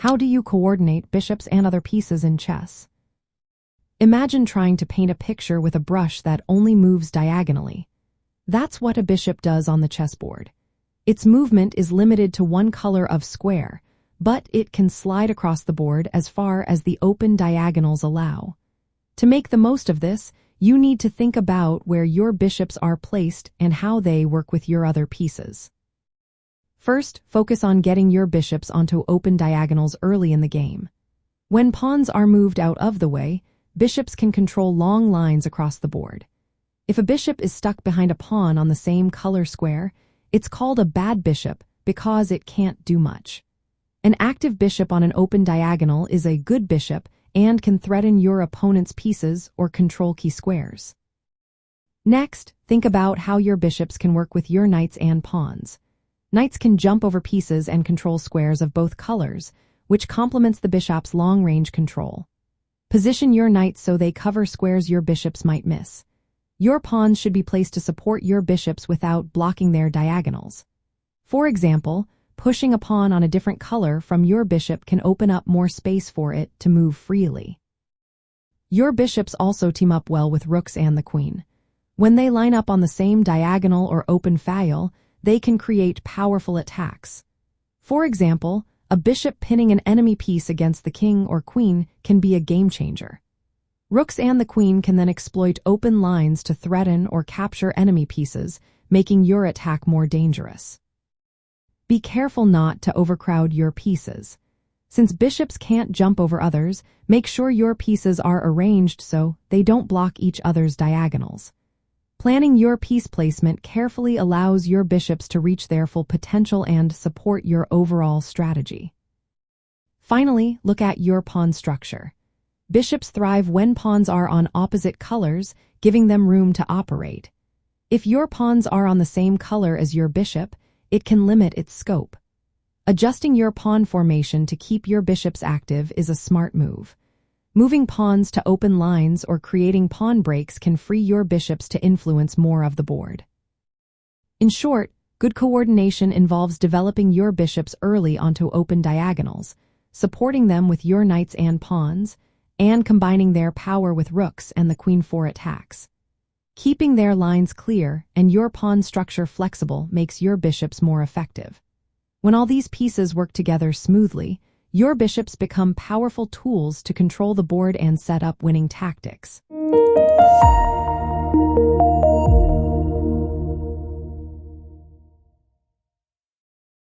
How do you coordinate bishops and other pieces in chess? Imagine trying to paint a picture with a brush that only moves diagonally. That's what a bishop does on the chessboard. Its movement is limited to one color of square, but it can slide across the board as far as the open diagonals allow. To make the most of this, you need to think about where your bishops are placed and how they work with your other pieces. First, focus on getting your bishops onto open diagonals early in the game. When pawns are moved out of the way, bishops can control long lines across the board. If a bishop is stuck behind a pawn on the same color square, it's called a bad bishop because it can't do much. An active bishop on an open diagonal is a good bishop and can threaten your opponent's pieces or control key squares. Next, think about how your bishops can work with your knights and pawns. Knights can jump over pieces and control squares of both colors, which complements the bishop's long-range control. Position your knights so they cover squares your bishops might miss. Your pawns should be placed to support your bishops without blocking their diagonals. For example, pushing a pawn on a different color from your bishop can open up more space for it to move freely. Your bishops also team up well with rooks and the queen. When they line up on the same diagonal or open file, they can create powerful attacks. For example, a bishop pinning an enemy piece against the king or queen can be a game changer. Rooks and the queen can then exploit open lines to threaten or capture enemy pieces, making your attack more dangerous. Be careful not to overcrowd your pieces. Since bishops can't jump over others, make sure your pieces are arranged so they don't block each other's diagonals. Planning your piece placement carefully allows your bishops to reach their full potential and support your overall strategy. Finally, look at your pawn structure. Bishops thrive when pawns are on opposite colors, giving them room to operate. If your pawns are on the same color as your bishop, it can limit its scope. Adjusting your pawn formation to keep your bishops active is a smart move. Moving pawns to open lines or creating pawn breaks can free your bishops to influence more of the board. In short, good coordination involves developing your bishops early onto open diagonals, supporting them with your knights and pawns, and combining their power with rooks and the queen for attacks. Keeping their lines clear and your pawn structure flexible makes your bishops more effective. When all these pieces work together smoothly, your bishops become powerful tools to control the board and set up winning tactics.